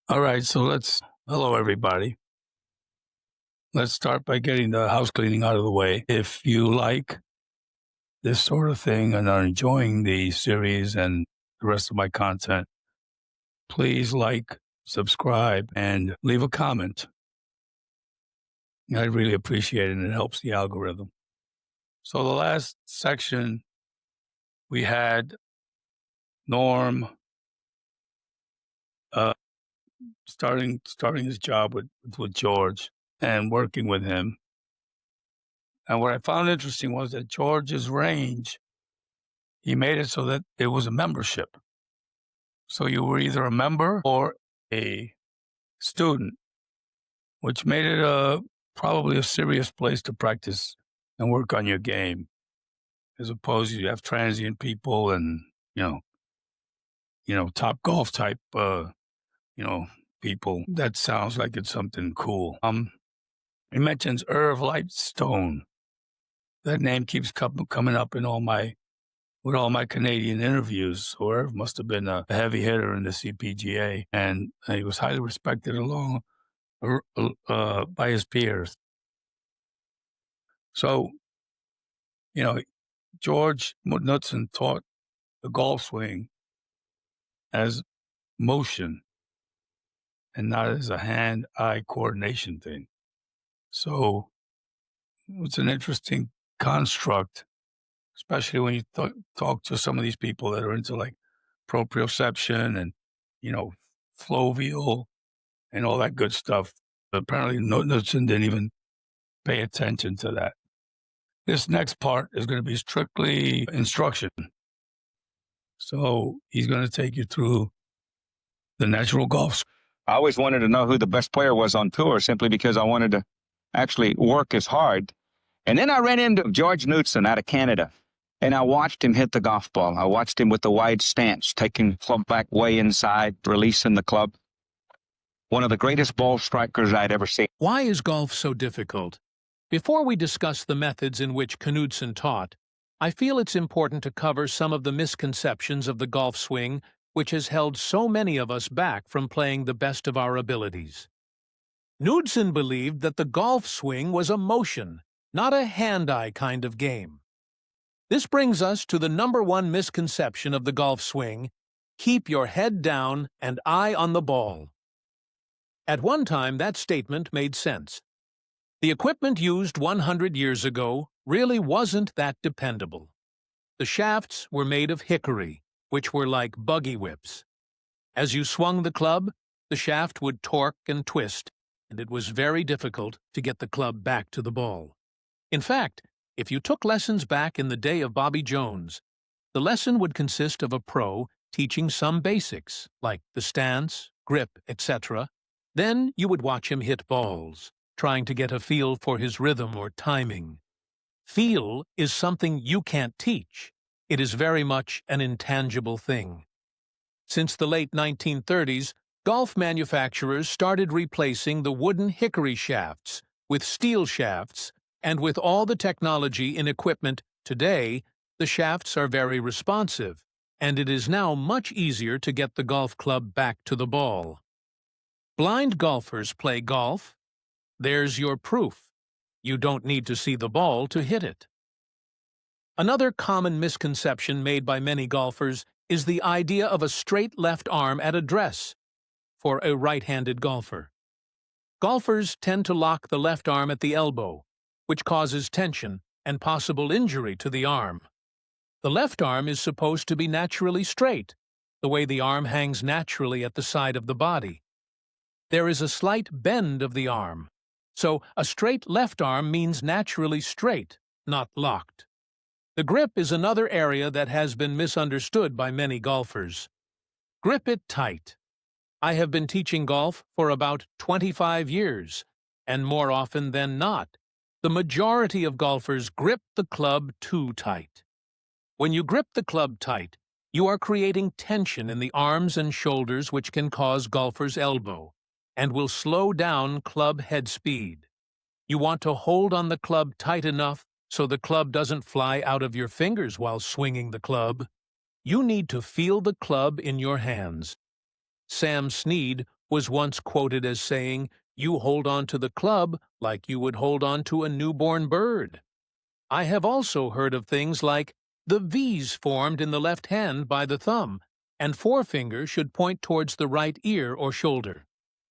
All right, hello everybody. Let's start by getting the house cleaning out of the way. If you like this sort of thing and are enjoying the series and the rest of my content, please like, subscribe, and leave a comment. I'd really appreciate it, and it helps the algorithm. So the last section, we had Norm uh, starting his job with George and working with him. And what I found interesting was that George's range, he made it so that it was a membership. So you were either a member or a student, which made it probably a serious place to practice and work on your game, as opposed to you have transient people and you know top golf type people. That sounds like it's something cool. He mentions Irv Lightstone. That name keeps coming up in with all my Canadian interviews. So Irv must have been a heavy hitter in the CPGA, and he was highly respected by his peers. So, George Knudsen taught the golf swing as motion and not as a hand-eye coordination thing. So it's an interesting construct, especially when you talk to some of these people that are into like proprioception and, flovial and all that good stuff. Apparently, Knudsen didn't even pay attention to that. This next part is going to be strictly instruction. So he's going to take you through the natural golf. I always wanted to know who the best player was on tour simply because I wanted to actually work as hard. And then I ran into George Knudsen out of Canada, and I watched him hit the golf ball. I watched him with the wide stance, taking the club back way inside, releasing the club. One of the greatest ball strikers I'd ever seen. Why is golf so difficult? Before we discuss the methods in which Knudsen taught, I feel it's important to cover some of the misconceptions of the golf swing which has held so many of us back from playing the best of our abilities. Knudsen believed that the golf swing was a motion, not a hand-eye kind of game. This brings us to the number one misconception of the golf swing: keep your head down and eye on the ball. At one time, that statement made sense. The equipment used 100 years ago really wasn't that dependable. The shafts were made of hickory, which were like buggy whips. As you swung the club, the shaft would torque and twist, and it was very difficult to get the club back to the ball. In fact, if you took lessons back in the day of Bobby Jones, the lesson would consist of a pro teaching some basics, like the stance, grip, etc. Then you would watch him hit balls, trying to get a feel for his rhythm or timing. Feel is something you can't teach. It is very much an intangible thing. Since the late 1930s, golf manufacturers started replacing the wooden hickory shafts with steel shafts, and with all the technology in equipment today, the shafts are very responsive, and it is now much easier to get the golf club back to the ball. Blind golfers play golf. There's your proof. You don't need to see the ball to hit it. Another common misconception made by many golfers is the idea of a straight left arm at address for a right-handed golfer. Golfers tend to lock the left arm at the elbow, which causes tension and possible injury to the arm. The left arm is supposed to be naturally straight, the way the arm hangs naturally at the side of the body. There is a slight bend of the arm, so a straight left arm means naturally straight, not locked. The grip is another area that has been misunderstood by many golfers. Grip it tight. I have been teaching golf for about 25 years, and more often than not, the majority of golfers grip the club too tight. When you grip the club tight, you are creating tension in the arms and shoulders, which can cause golfers' elbow and will slow down club head speed. You want to hold on the club tight enough so the club doesn't fly out of your fingers while swinging the club. You need to feel the club in your hands. Sam Snead was once quoted as saying, "You hold on to the club like you would hold on to a newborn bird." I have also heard of things like the V's formed in the left hand by the thumb, and forefinger should point towards the right ear or shoulder.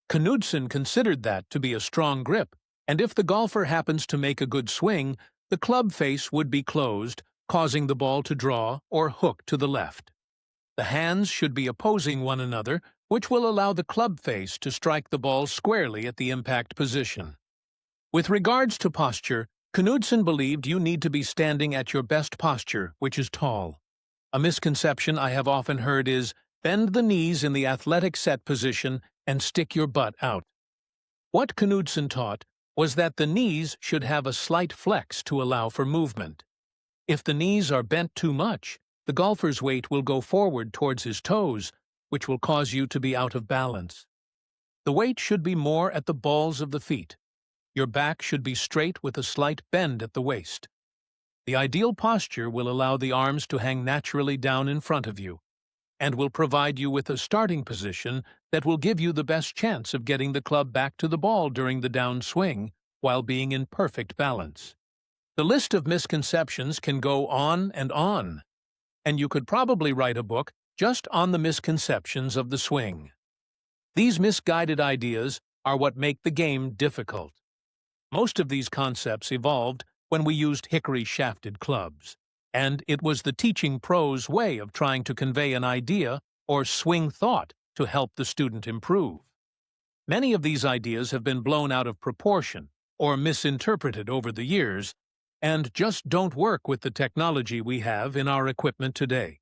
Knudsen considered that to be a strong grip, and if the golfer happens to make a good swing, the club face would be closed, causing the ball to draw or hook to the left. The hands should be opposing one another, which will allow the club face to strike the ball squarely at the impact position. With regards to posture, Knudsen believed you need to be standing at your best posture, which is tall. A misconception I have often heard is, bend the knees in the athletic set position and stick your butt out. What Knudsen taught was that the knees should have a slight flex to allow for movement. If the knees are bent too much, the golfer's weight will go forward towards his toes, which will cause you to be out of balance. The weight should be more at the balls of the feet. Your back should be straight with a slight bend at the waist. The ideal posture will allow the arms to hang naturally down in front of you, and will provide you with a starting position that will give you the best chance of getting the club back to the ball during the downswing while being in perfect balance. The list of misconceptions can go on, and you could probably write a book just on the misconceptions of the swing. These misguided ideas are what make the game difficult. Most of these concepts evolved when we used hickory-shafted clubs, and it was the teaching pro's way of trying to convey an idea or swing thought to help the student improve. Many of these ideas have been blown out of proportion or misinterpreted over the years, and just don't work with the technology we have in our equipment today.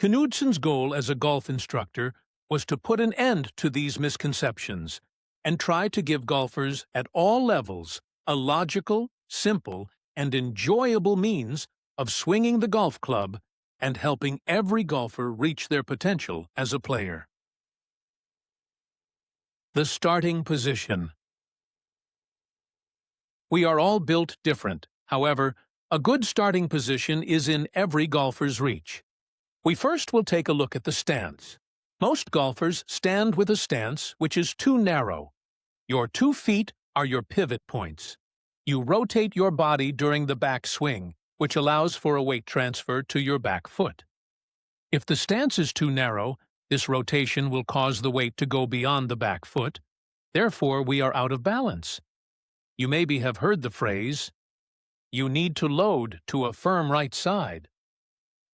Knudsen's goal as a golf instructor was to put an end to these misconceptions and try to give golfers at all levels a logical, simple, and enjoyable means of swinging the golf club and helping every golfer reach their potential as a player. The starting position. We are all built different. However, a good starting position is in every golfer's reach. We first will take a look at the stance. Most golfers stand with a stance which is too narrow. Your 2 feet are your pivot points. You rotate your body during the back swing, which allows for a weight transfer to your back foot. If the stance is too narrow, this rotation will cause the weight to go beyond the back foot. Therefore, we are out of balance. You maybe have heard the phrase, "You need to load to a firm right side."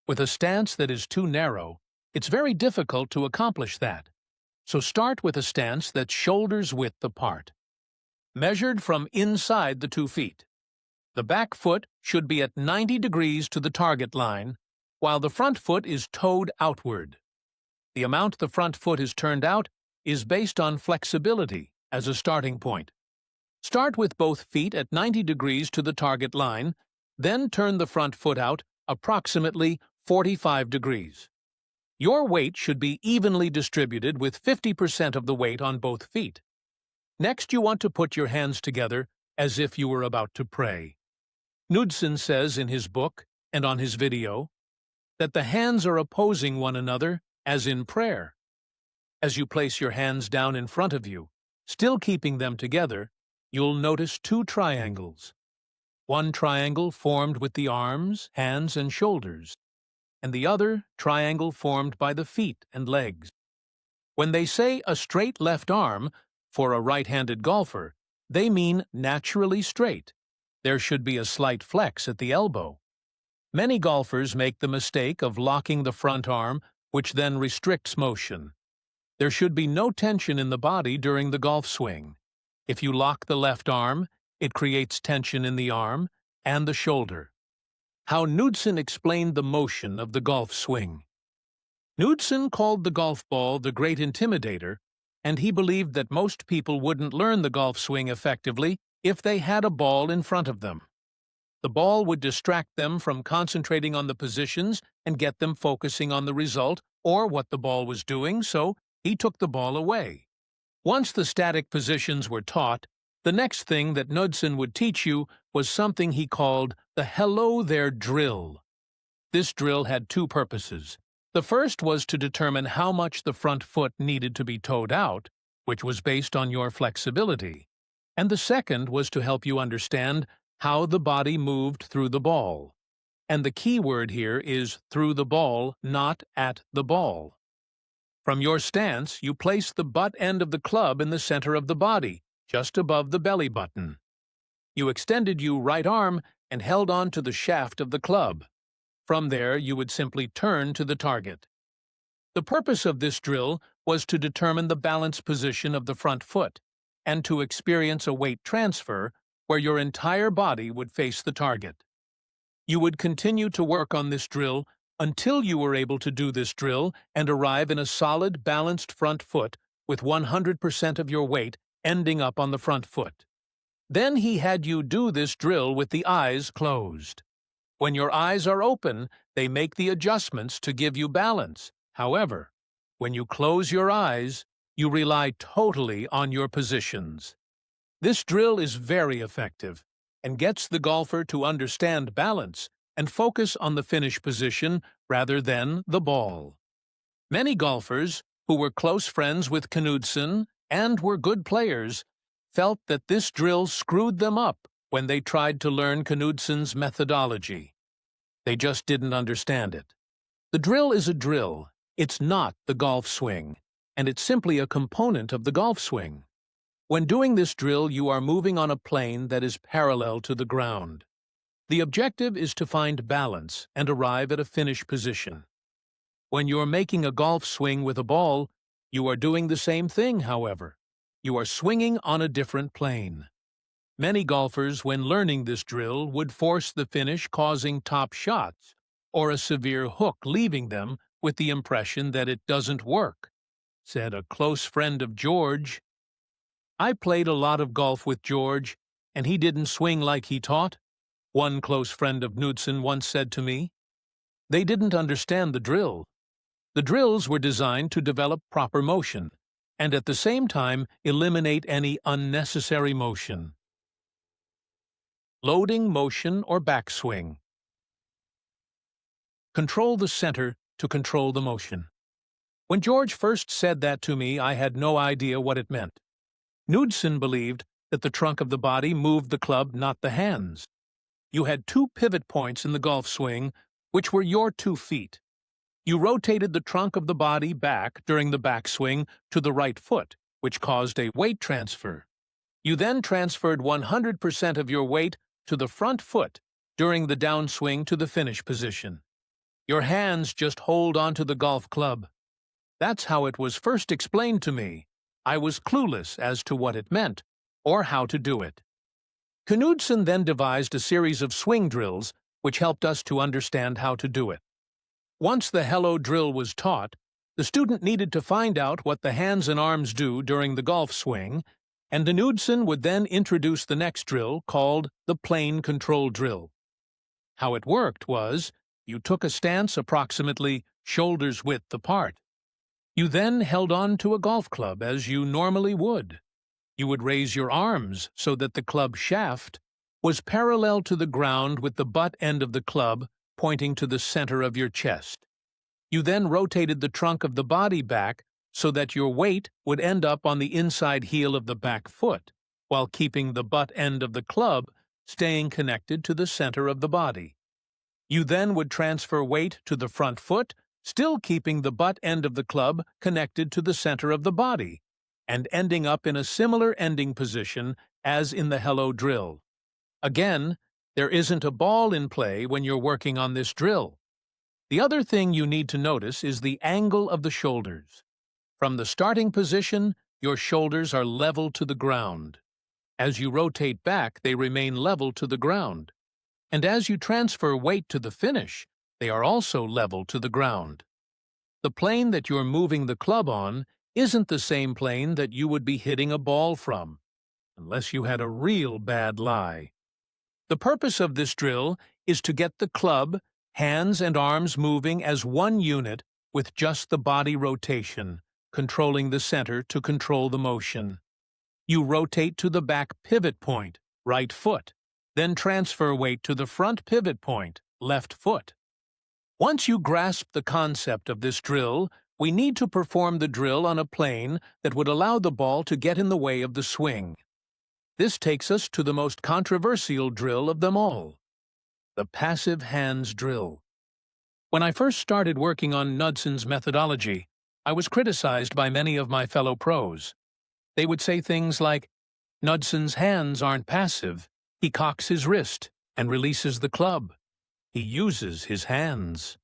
With a stance that is too narrow, it's very difficult to accomplish that. So start with a stance that's shoulders width apart, measured from inside the 2 feet. The back foot should be at 90 degrees to the target line, while the front foot is toed outward. The amount the front foot is turned out is based on flexibility as a starting point. Start with both feet at 90 degrees to the target line, then turn the front foot out approximately 45 degrees. Your weight should be evenly distributed with 50% of the weight on both feet. Next, you want to put your hands together as if you were about to pray. Knudsen says in his book and on his video that the hands are opposing one another as in prayer. As you place your hands down in front of you, still keeping them together, you'll notice 2 triangles. One triangle formed with the arms, hands, and shoulders, and the other triangle formed by the feet and legs. When they say a straight left arm for a right-handed golfer, they mean naturally straight. There should be a slight flex at the elbow. Many golfers make the mistake of locking the front arm, which then restricts motion. There should be no tension in the body during the golf swing. If you lock the left arm, it creates tension in the arm and the shoulder. How Knudsen explained the motion of the golf swing. Knudsen called the golf ball the great intimidator, and he believed that most people wouldn't learn the golf swing effectively if they had a ball in front of them. The ball would distract them from concentrating on the positions and get them focusing on the result or what the ball was doing, so he took the ball away. Once the static positions were taught, the next thing that Knudsen would teach you was something he called the Hello There drill. This drill had 2 purposes. The first was to determine how much the front foot needed to be toed out, which was based on your flexibility, and the second was to help you understand how the body moved through the ball. And the key word here is through the ball, not at the ball. From your stance, you place the butt end of the club in the center of the body, just above the belly button. You extended your right arm and held on to the shaft of the club. From there, you would simply turn to the target. The purpose of this drill was to determine the balance position of the front foot and to experience a weight transfer where your entire body would face the target. You would continue to work on this drill until you were able to do this drill and arrive in a solid, balanced front foot with 100% of your weight ending up on the front foot. Then he had you do this drill with the eyes closed. When your eyes are open, they make the adjustments to give you balance. However, when you close your eyes, you rely totally on your positions. This drill is very effective and gets the golfer to understand balance and focus on the finish position rather than the ball. Many golfers who were close friends with Knudsen and were good players felt that this drill screwed them up when they tried to learn Knudsen's methodology. They just didn't understand it. The drill is a drill. It's not the golf swing, and it's simply a component of the golf swing. When doing this drill, you are moving on a plane that is parallel to the ground. The objective is to find balance and arrive at a finish position. When you're making a golf swing with a ball, you are doing the same thing, however. You are swinging on a different plane. Many golfers, when learning this drill, would force the finish, causing top shots, or a severe hook, leaving them with the impression that it doesn't work, said a close friend of George. I played a lot of golf with George, and he didn't swing like he taught, one close friend of Knudsen once said to me. They didn't understand the drill. The drills were designed to develop proper motion, and at the same time eliminate any unnecessary motion. Loading motion or backswing. Control the center to control the motion. When George first said that to me, I had no idea what it meant. Knudsen believed that the trunk of the body moved the club, not the hands. You had two pivot points in the golf swing, which were your 2 feet. You rotated the trunk of the body back during the backswing to the right foot, which caused a weight transfer. You then transferred 100% of your weight to the front foot during the downswing to the finish position. Your hands just hold onto the golf club. That's how it was first explained to me. I was clueless as to what it meant or how to do it. Knudsen then devised a series of swing drills which helped us to understand how to do it. Once the hello drill was taught, the student needed to find out what the hands and arms do during the golf swing, and Knudsen would then introduce the next drill called the plane control drill. How it worked was, you took a stance approximately shoulders width apart. You then held on to a golf club as you normally would. You would raise your arms so that the club shaft was parallel to the ground with the butt end of the club pointing to the center of your chest. You then rotated the trunk of the body back so that your weight would end up on the inside heel of the back foot, while keeping the butt end of the club staying connected to the center of the body. You then would transfer weight to the front foot, still keeping the butt end of the club connected to the center of the body, and ending up in a similar ending position as in the hello drill. Again, there isn't a ball in play when you're working on this drill. The other thing you need to notice is the angle of the shoulders. From the starting position, your shoulders are level to the ground. As you rotate back, they remain level to the ground. And as you transfer weight to the finish, they are also level to the ground. The plane that you're moving the club on isn't the same plane that you would be hitting a ball from, unless you had a real bad lie. The purpose of this drill is to get the club, hands and arms moving as one unit with just the body rotation, controlling the center to control the motion. You rotate to the back pivot point, right foot, then transfer weight to the front pivot point, left foot. Once you grasp the concept of this drill, we need to perform the drill on a plane that would allow the ball to get in the way of the swing. This takes us to the most controversial drill of them all, the passive hands drill. When I first started working on Knudson's methodology, I was criticized by many of my fellow pros. They would say things like, "Knudson's hands aren't passive. He cocks his wrist and releases the club. He uses his hands."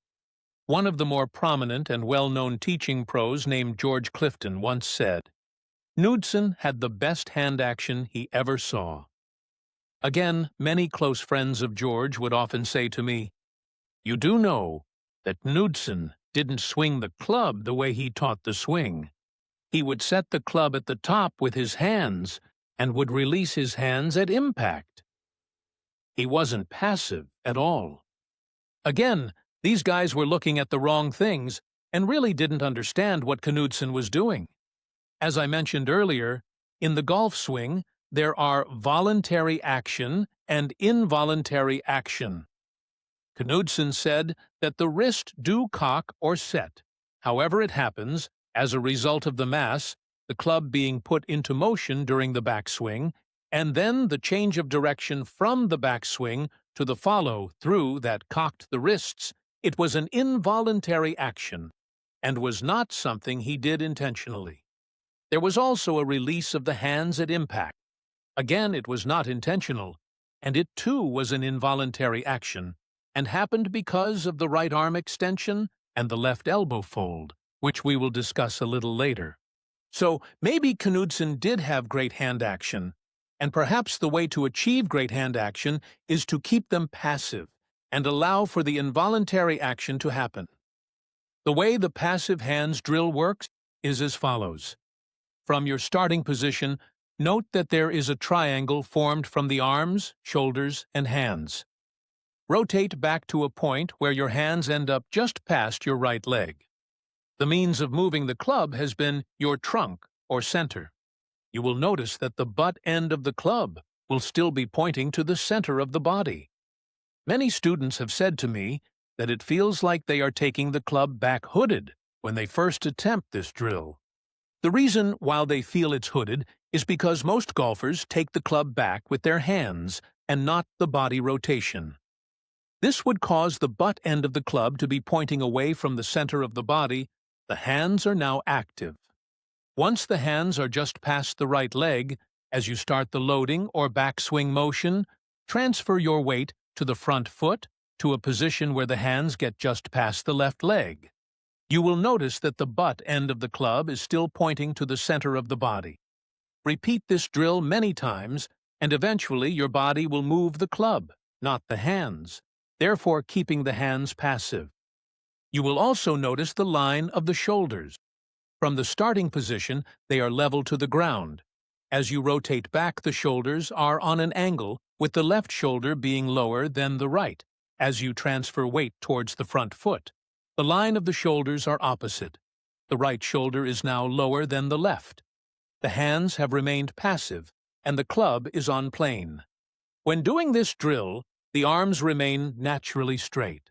One of the more prominent and well-known teaching pros named George Clifton once said, "Knudsen had the best hand action he ever saw." Again, many close friends of George would often say to me, "You do know that Knudsen didn't swing the club the way he taught the swing. He would set the club at the top with his hands and would release his hands at impact. He wasn't passive at all." Again, these guys were looking at the wrong things and really didn't understand what Knudsen was doing. As I mentioned earlier, in the golf swing, there are voluntary action and involuntary action. Knudsen said that the wrist do cock or set, however it happens, as a result of the mass, the club being put into motion during the backswing, and then the change of direction from the backswing to the follow-through that cocked the wrists. It was an involuntary action, and was not something he did intentionally. There was also a release of the hands at impact. Again, it was not intentional, and it too was an involuntary action, and happened because of the right arm extension and the left elbow fold, which we will discuss a little later. So maybe Knudsen did have great hand action, and perhaps the way to achieve great hand action is to keep them passive and allow for the involuntary action to happen. The way the passive hands drill works is as follows. From your starting position, note that there is a triangle formed from the arms, shoulders, and hands. Rotate back to a point where your hands end up just past your right leg. The means of moving the club has been your trunk or center. You will notice that the butt end of the club will still be pointing to the center of the body. Many students have said to me that it feels like they are taking the club back hooded when they first attempt this drill. The reason why they feel it's hooded is because most golfers take the club back with their hands and not the body rotation. This would cause the butt end of the club to be pointing away from the center of the body. The hands are now active. Once the hands are just past the right leg, as you start the loading or backswing motion, transfer your weight to the front foot to a position where the hands get just past the left leg. You will notice that the butt end of the club is still pointing to the center of the body. Repeat this drill many times, and eventually your body will move the club, not the hands, therefore keeping the hands passive. You will also notice the line of the shoulders. From the starting position, they are level to the ground. As you rotate back, the shoulders are on an angle, with the left shoulder being lower than the right, as you transfer weight towards the front foot. The line of the shoulders are opposite. The right shoulder is now lower than the left. The hands have remained passive, and the club is on plane. When doing this drill, the arms remain naturally straight.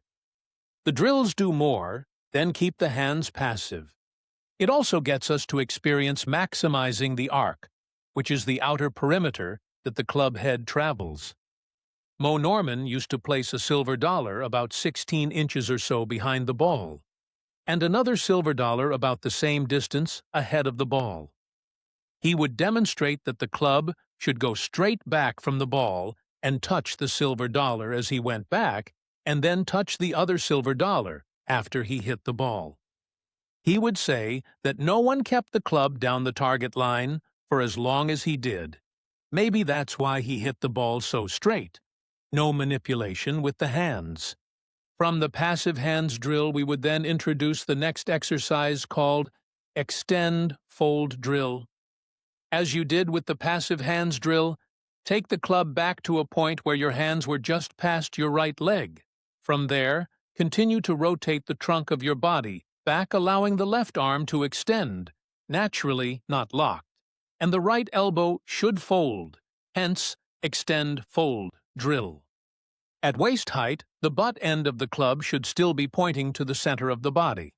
The drills do more, then keep the hands passive. It also gets us to experience maximizing the arc, which is the outer perimeter that the club head travels. Mo Norman used to place a silver dollar about 16 inches or so behind the ball, and another silver dollar about the same distance ahead of the ball. He would demonstrate that the club should go straight back from the ball and touch the silver dollar as he went back, and then touch the other silver dollar after he hit the ball. He would say that no one kept the club down the target line for as long as he did. Maybe that's why he hit the ball so straight. No manipulation with the hands. From the passive hands drill, we would then introduce the next exercise called Extend Fold Drill. As you did with the passive hands drill, take the club back to a point where your hands were just past your right leg. From there, continue to rotate the trunk of your body back, allowing the left arm to extend, naturally not locked, and the right elbow should fold, hence Extend Fold Drill. At waist height, the butt end of the club should still be pointing to the center of the body.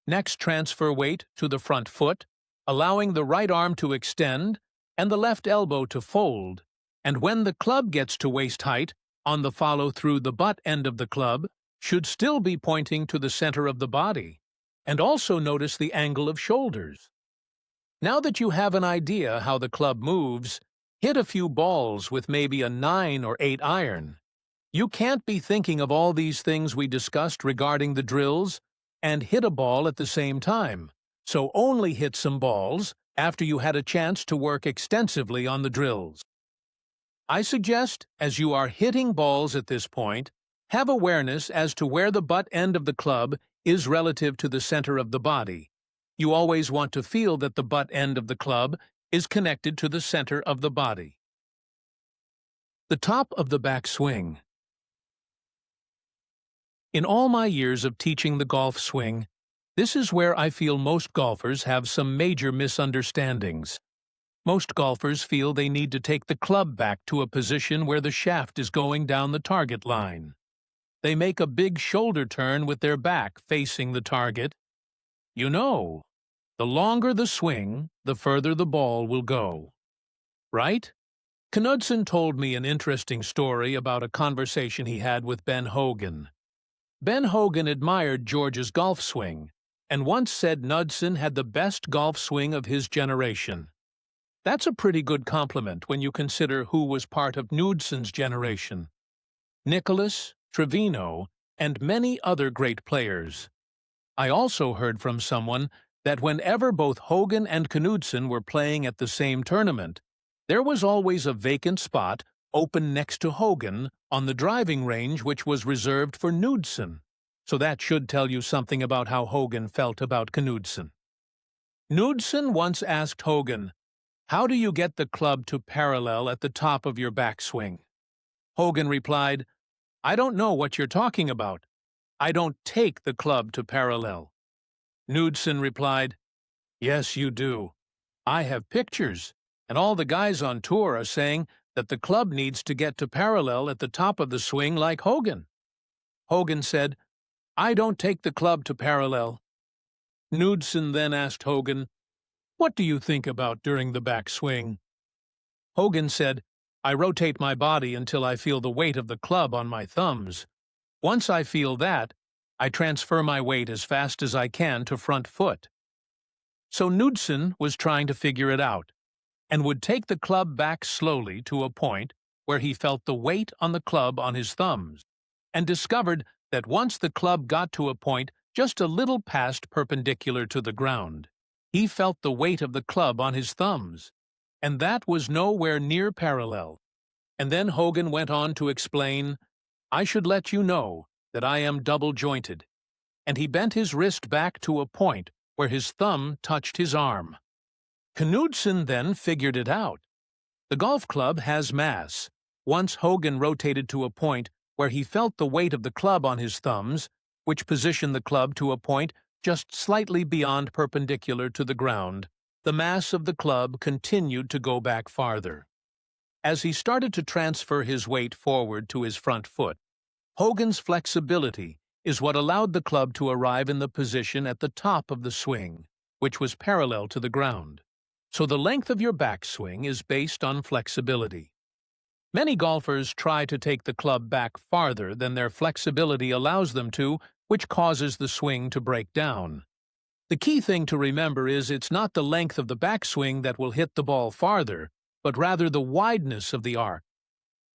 Next, transfer weight to the front foot, allowing the right arm to extend and the left elbow to fold. And when the club gets to waist height, on the follow-through, the butt end of the club should still be pointing to the center of the body. And also notice the angle of shoulders. Now that you have an idea how the club moves, hit a few balls with maybe a 9 or 8 iron. You can't be thinking of all these things we discussed regarding the drills and hit a ball at the same time, so only hit some balls after you had a chance to work extensively on the drills. I suggest, as you are hitting balls at this point, have awareness as to where the butt end of the club is relative to the center of the body. You always want to feel that the butt end of the club is connected to the center of the body. The top of the backswing. In all my years of teaching the golf swing, this is where I feel most golfers have some major misunderstandings. Most golfers feel they need to take the club back to a position where the shaft is going down the target line. They make a big shoulder turn with their back facing the target. You know, the longer the swing, the further the ball will go. Right? Knudsen told me an interesting story about a conversation he had with Ben Hogan. Ben Hogan admired George's golf swing, and once said Knudsen had the best golf swing of his generation. That's a pretty good compliment when you consider who was part of Knudsen's generation. Nicholas, Trevino, and many other great players. I also heard from someone that whenever both Hogan and Knudsen were playing at the same tournament, there was always a vacant spot open next to Hogan on the driving range which was reserved for Knudsen. So that should tell you something about how Hogan felt about Knudsen. Knudsen once asked Hogan, "How do you get the club to parallel at the top of your backswing?" Hogan replied, "I don't know what you're talking about. I don't take the club to parallel." Knudsen replied, "Yes, you do. I have pictures, and all the guys on tour are saying that the club needs to get to parallel at the top of the swing like Hogan." Hogan said, "I don't take the club to parallel." Knudsen then asked Hogan, "What do you think about during the backswing?" Hogan said, "I rotate my body until I feel the weight of the club on my thumbs. Once I feel that, I transfer my weight as fast as I can to front foot." So Knudsen was trying to figure it out, and would take the club back slowly to a point where he felt the weight on the club on his thumbs, and discovered that once the club got to a point just a little past perpendicular to the ground, he felt the weight of the club on his thumbs, and that was nowhere near parallel. And then Hogan went on to explain, "I should let you know that I am double-jointed," and he bent his wrist back to a point where his thumb touched his arm. Knudsen then figured it out. The golf club has mass. Once Hogan rotated to a point where he felt the weight of the club on his thumbs, which positioned the club to a point just slightly beyond perpendicular to the ground, the mass of the club continued to go back farther. As he started to transfer his weight forward to his front foot, Hogan's flexibility is what allowed the club to arrive in the position at the top of the swing, which was parallel to the ground. So the length of your backswing is based on flexibility. Many golfers try to take the club back farther than their flexibility allows them to, which causes the swing to break down. The key thing to remember is it's not the length of the backswing that will hit the ball farther, but rather the wideness of the arc.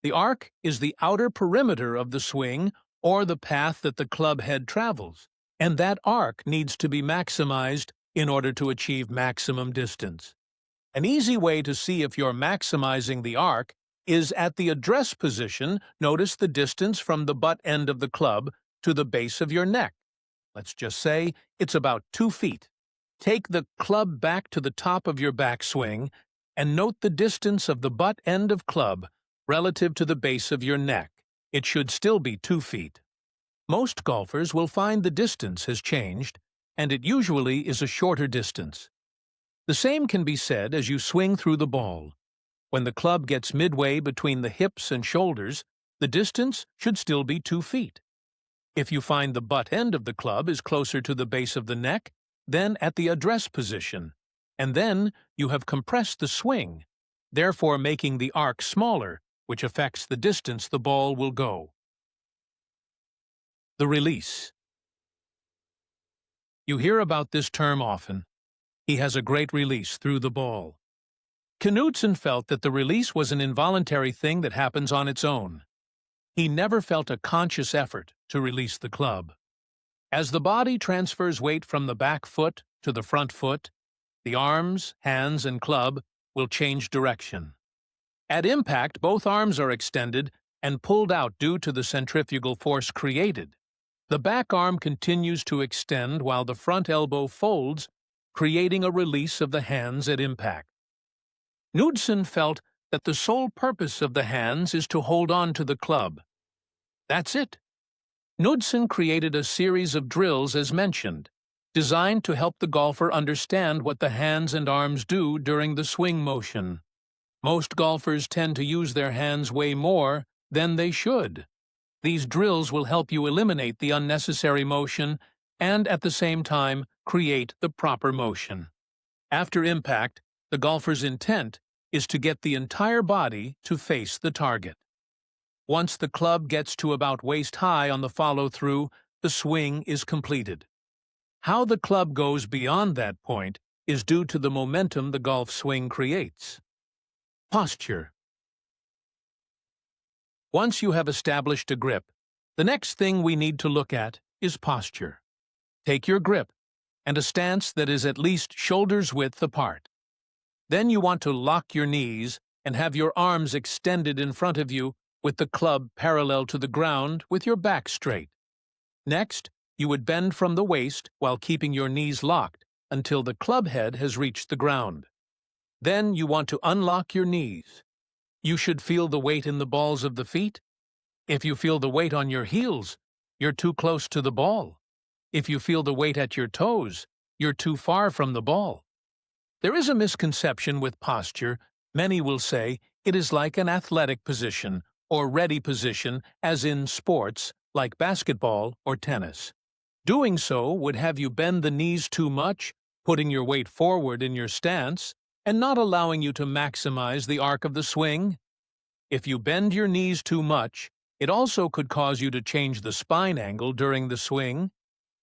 The arc is the outer perimeter of the swing or the path that the club head travels, and that arc needs to be maximized in order to achieve maximum distance. An easy way to see if you're maximizing the arc is at the address position. Notice the distance from the butt end of the club to the base of your neck. Let's just say it's about 2 feet. Take the club back to the top of your backswing and note the distance of the butt end of club relative to the base of your neck. It should still be 2 feet. Most golfers will find the distance has changed, and it usually is a shorter distance. The same can be said as you swing through the ball. When the club gets midway between the hips and shoulders, the distance should still be 2 feet. If you find the butt end of the club is closer to the base of the neck, then at the address position, and then you have compressed the swing, therefore making the arc smaller, which affects the distance the ball will go. The release. You hear about this term often. He has a great release through the ball. Knudsen felt that the release was an involuntary thing that happens on its own. He never felt a conscious effort to release the club. As the body transfers weight from the back foot to the front foot, the arms, hands, and club will change direction. At impact, both arms are extended and pulled out due to the centrifugal force created. The back arm continues to extend while the front elbow folds, creating a release of the hands at impact. Knudsen felt that the sole purpose of the hands is to hold on to the club. That's it. Knudsen created a series of drills as mentioned, designed to help the golfer understand what the hands and arms do during the swing motion. Most golfers tend to use their hands way more than they should. These drills will help you eliminate the unnecessary motion and at the same time create the proper motion. After impact, the golfer's intent is to get the entire body to face the target. Once the club gets to about waist high on the follow-through, the swing is completed. How the club goes beyond that point is due to the momentum the golf swing creates. Posture. Once you have established a grip, the next thing we need to look at is posture. Take your grip and a stance that is at least shoulders width apart. Then you want to lock your knees and have your arms extended in front of you with the club parallel to the ground with your back straight. Next, you would bend from the waist while keeping your knees locked until the club head has reached the ground. Then you want to unlock your knees. You should feel the weight in the balls of the feet. If you feel the weight on your heels, you're too close to the ball. If you feel the weight at your toes, you're too far from the ball. There is a misconception with posture. Many will say it is like an athletic position or ready position, as in sports like basketball or tennis. Doing so would have you bend the knees too much, putting your weight forward in your stance, and not allowing you to maximize the arc of the swing. If you bend your knees too much, it also could cause you to change the spine angle during the swing.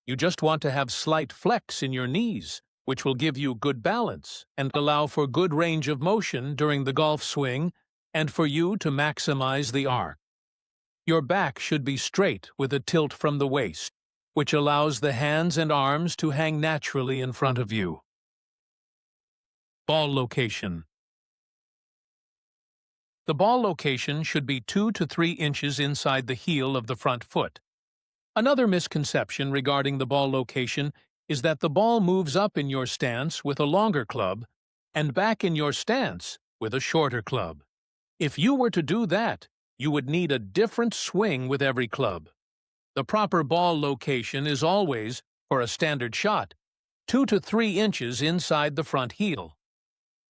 You just want to have slight flex in your knees, which will give you good balance and allow for good range of motion during the golf swing and for you to maximize the arc. Your back should be straight with a tilt from the waist, which allows the hands and arms to hang naturally in front of you. Ball location. The ball location should be 2 to 3 inches inside the heel of the front foot. Another misconception regarding the ball location is that the ball moves up in your stance with a longer club and back in your stance with a shorter club. If you were to do that, you would need a different swing with every club. The proper ball location is always, for a standard shot, 2 to 3 inches inside the front heel.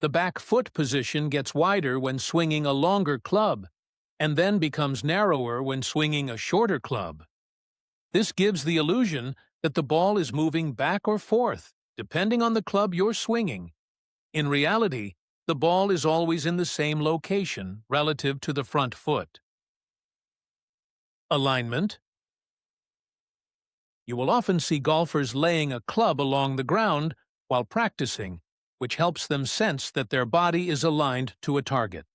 The back foot position gets wider when swinging a longer club, and then becomes narrower when swinging a shorter club. This gives the illusion that the ball is moving back or forth, depending on the club you're swinging. In reality, the ball is always in the same location relative to the front foot. Alignment. You will often see golfers laying a club along the ground while practicing, which helps them sense that their body is aligned to a target.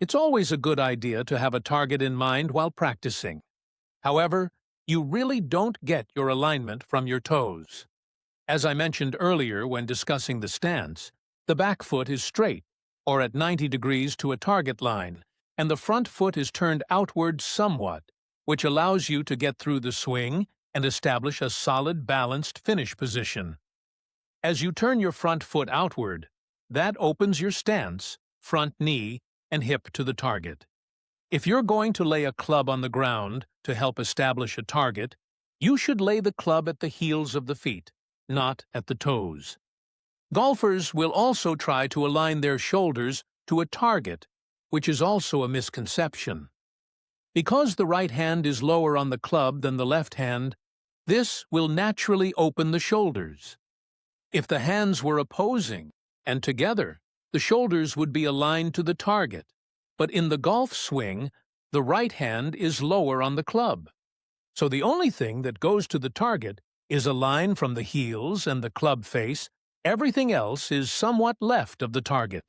It's always a good idea to have a target in mind while practicing. However, you really don't get your alignment from your toes. As I mentioned earlier when discussing the stance, the back foot is straight, or at 90 degrees to a target line, and the front foot is turned outward somewhat, which allows you to get through the swing and establish a solid, balanced finish position. As you turn your front foot outward, that opens your stance, front knee, and hip to the target. If you're going to lay a club on the ground to help establish a target, you should lay the club at the heels of the feet, not at the toes. Golfers will also try to align their shoulders to a target, which is also a misconception. Because the right hand is lower on the club than the left hand, this will naturally open the shoulders. If the hands were opposing and together, the shoulders would be aligned to the target. But in the golf swing, the right hand is lower on the club. So the only thing that goes to the target is a line from the heels and the club face. Everything else is somewhat left of the target.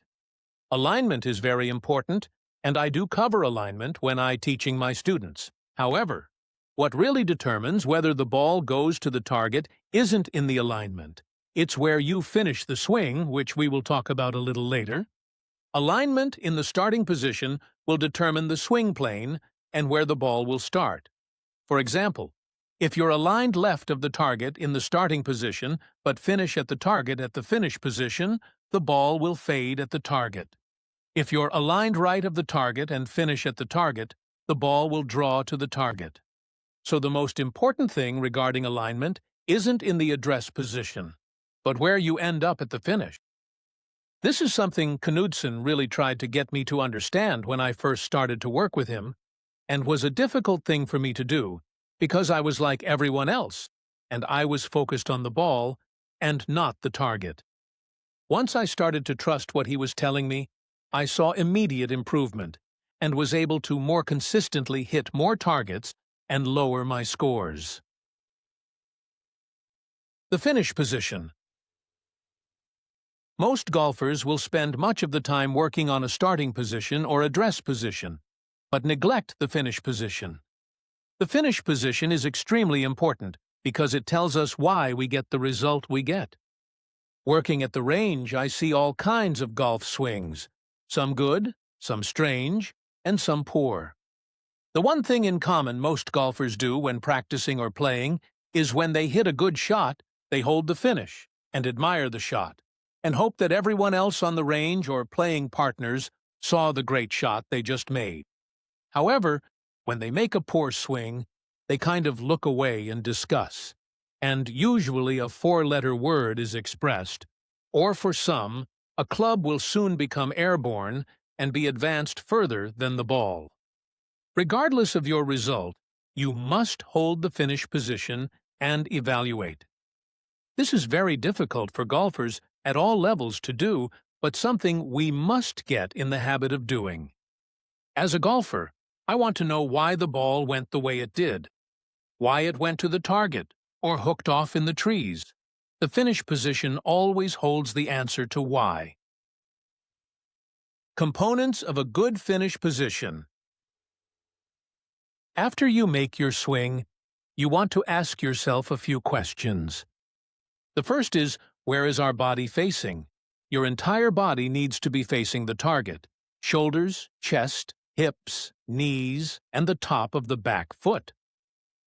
Alignment is very important, and I do cover alignment when I'm teaching my students. However, what really determines whether the ball goes to the target isn't in the alignment. It's where you finish the swing, which we will talk about a little later. Alignment in the starting position will determine the swing plane and where the ball will start. For example, if you're aligned left of the target in the starting position but finish at the target at the finish position, the ball will fade at the target. If you're aligned right of the target and finish at the target, the ball will draw to the target. So the most important thing regarding alignment isn't in the address position, but where you end up at the finish. This is something Knudsen really tried to get me to understand when I first started to work with him, and was a difficult thing for me to do because I was like everyone else, and I was focused on the ball and not the target. Once I started to trust what he was telling me, I saw immediate improvement and was able to more consistently hit more targets and lower my scores. The finish position. Most golfers will spend much of the time working on a starting position or address position, but neglect the finish position. The finish position is extremely important because it tells us why we get the result we get. Working at the range, I see all kinds of golf swings, some good, some strange, and some poor. The one thing in common most golfers do when practicing or playing is when they hit a good shot, they hold the finish and admire the shot, and hope that everyone else on the range or playing partners saw the great shot they just made. However, when they make a poor swing, they kind of look away and discuss, and usually a four-letter word is expressed, or for some, a club will soon become airborne and be advanced further than the ball. Regardless of your result, you must hold the finish position and evaluate. This is very difficult for golfers at all levels to do, but something we must get in the habit of doing. As a golfer, I want to know why the ball went the way it did, why it went to the target or hooked off in the trees. The finish position always holds the answer to why. Components of a good finish position. After you make your swing, you want to ask yourself a few questions. The first is, where is our body facing? Your entire body needs to be facing the target: shoulders, chest, hips, knees, and the top of the back foot.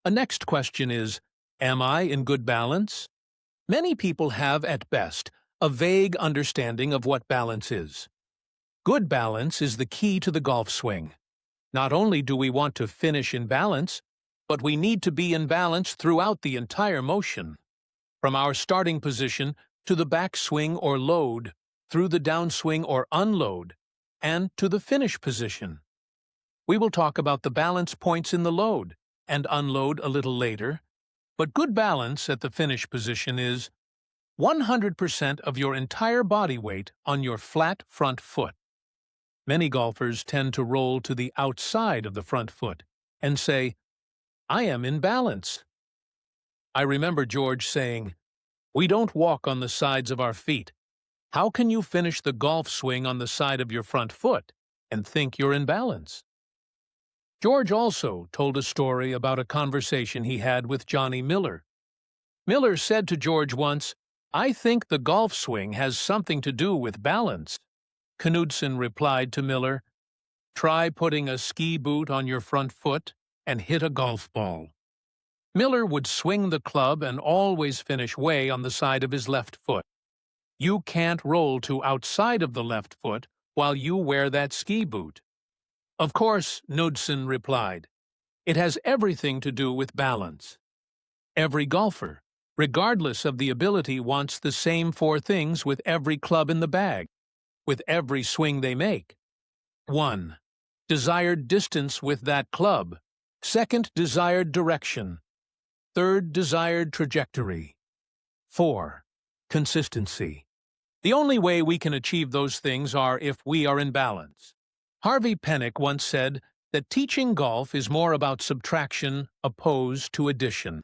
A next question is, am I in good balance? Many people have, at best, a vague understanding of what balance is. Good balance is the key to the golf swing. Not only do we want to finish in balance, but we need to be in balance throughout the entire motion. From our starting position to the backswing or load, through the downswing or unload, and to the finish position. We will talk about the balance points in the load and unload a little later, but good balance at the finish position is 100% of your entire body weight on your flat front foot. Many golfers tend to roll to the outside of the front foot and say, I am in balance. I remember George saying, we don't walk on the sides of our feet. How can you finish the golf swing on the side of your front foot and think you're in balance? George also told a story about a conversation he had with Johnny Miller. Miller said to George once, I think the golf swing has something to do with balance. Knudsen replied to Miller, try putting a ski boot on your front foot and hit a golf ball. Miller would swing the club and always finish way on the side of his left foot. You can't roll to outside of the left foot while you wear that ski boot. Of course, Knudsen replied, it has everything to do with balance. Every golfer, regardless of the ability, wants the same four things with every club in the bag, with every swing they make. 1. Desired distance with that club. 2nd, desired direction. 3rd, desired trajectory. 4. consistency. The only way we can achieve those things are if we are in balance. Harvey Penick once said that teaching golf is more about subtraction opposed to addition.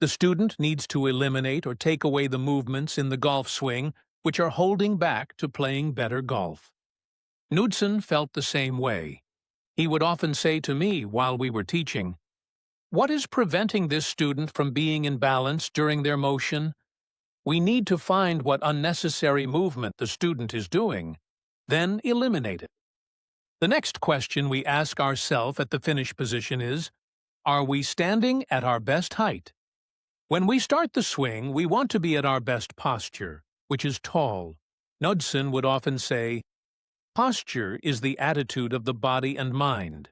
The student needs to eliminate or take away the movements in the golf swing which are holding back to playing better golf. Knudsen felt the same way. He would often say to me while we were teaching, "What is preventing this student from being in balance during their motion? We need to find what unnecessary movement the student is doing, then eliminate it." The next question we ask ourselves at the finish position is, are we standing at our best height? When we start the swing, we want to be at our best posture, which is tall. Knudsen would often say, "Posture is the attitude of the body and mind."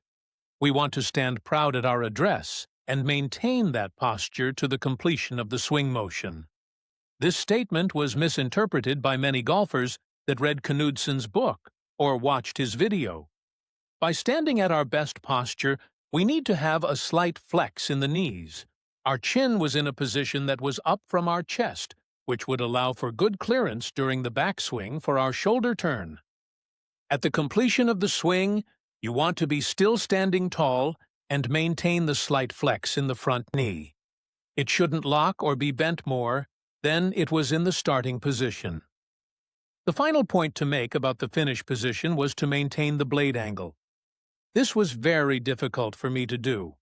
We want to stand proud at our address and maintain that posture to the completion of the swing motion. This statement was misinterpreted by many golfers that read Knudsen's book or watched his video. By standing at our best posture, we need to have a slight flex in the knees. Our chin was in a position that was up from our chest, which would allow for good clearance during the backswing for our shoulder turn. At the completion of the swing, you want to be still standing tall and maintain the slight flex in the front knee. It shouldn't lock or be bent more than it was in the starting position. The final point to make about the finish position was to maintain the blade angle. This was very difficult for me to do.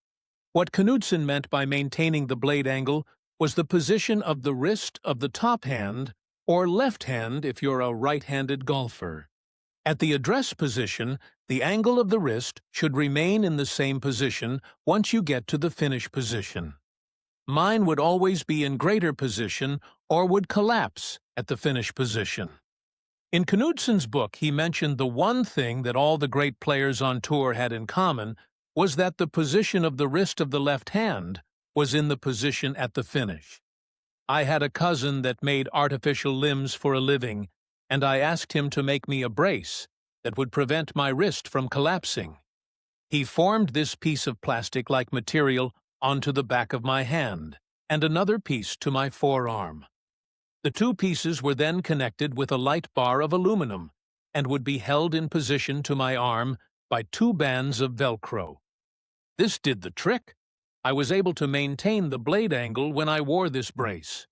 What Knudsen meant by maintaining the blade angle was the position of the wrist of the top hand, or left hand if you're a right-handed golfer. At the address position, the angle of the wrist should remain in the same position once you get to the finish position. Mine would always be in greater position or would collapse at the finish position. In Knudsen's book, he mentioned the one thing that all the great players on tour had in common was that the position of the wrist of the left hand was in the position at the finish. I had a cousin that made artificial limbs for a living, and I asked him to make me a brace that would prevent my wrist from collapsing. He formed this piece of plastic-like material onto the back of my hand, and another piece to my forearm. The two pieces were then connected with a light bar of aluminum, and would be held in position to my arm by two bands of Velcro. This did the trick. I was able to maintain the blade angle when I wore this brace.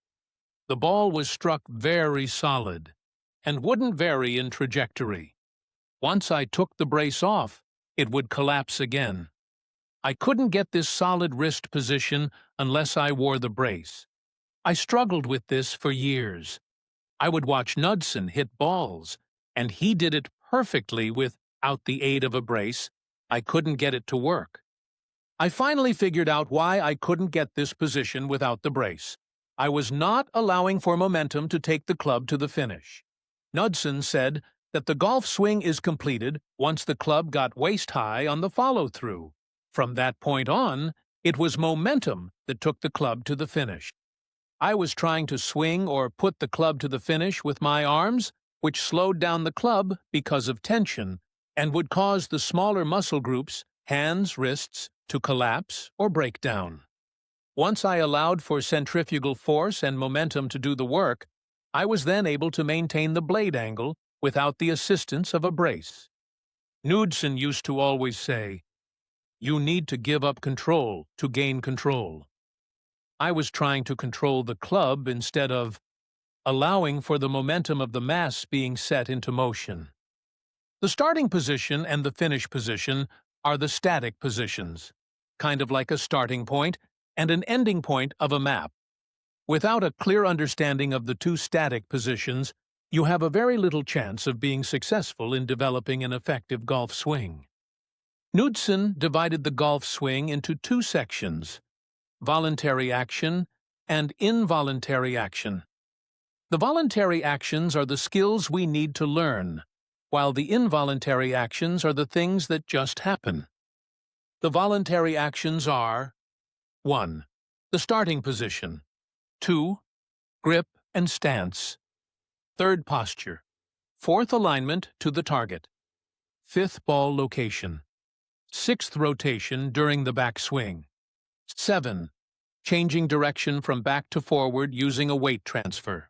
The ball was struck very solid, and wouldn't vary in trajectory. Once I took the brace off, it would collapse again. I couldn't get this solid wrist position unless I wore the brace. I struggled with this for years. I would watch Knudsen hit balls, and he did it perfectly without the aid of a brace. I couldn't get it to work. I finally figured out why I couldn't get this position without the brace. I was not allowing for momentum to take the club to the finish. Knudsen said that the golf swing is completed once the club got waist-high on the follow-through. From that point on, it was momentum that took the club to the finish. I was trying to swing or put the club to the finish with my arms, which slowed down the club because of tension, and would cause the smaller muscle groups, hands, wrists, to collapse or break down. Once I allowed for centrifugal force and momentum to do the work, I was then able to maintain the blade angle without the assistance of a brace. Knudsen used to always say, "You need to give up control to gain control." I was trying to control the club instead of allowing for the momentum of the mass being set into motion. The starting position and the finish position are the static positions, kind of like a starting point and an ending point of a map. Without a clear understanding of the two static positions, you have a very little chance of being successful in developing an effective golf swing. Knudsen divided the golf swing into two sections: voluntary action and involuntary action. The voluntary actions are the skills we need to learn, while the involuntary actions are the things that just happen. The voluntary actions are 1. The starting position. 2. Grip and stance. 3rd posture. 4th alignment to the target. 5th ball location. 6th rotation during the backswing. 7. Changing direction from back to forward using a weight transfer.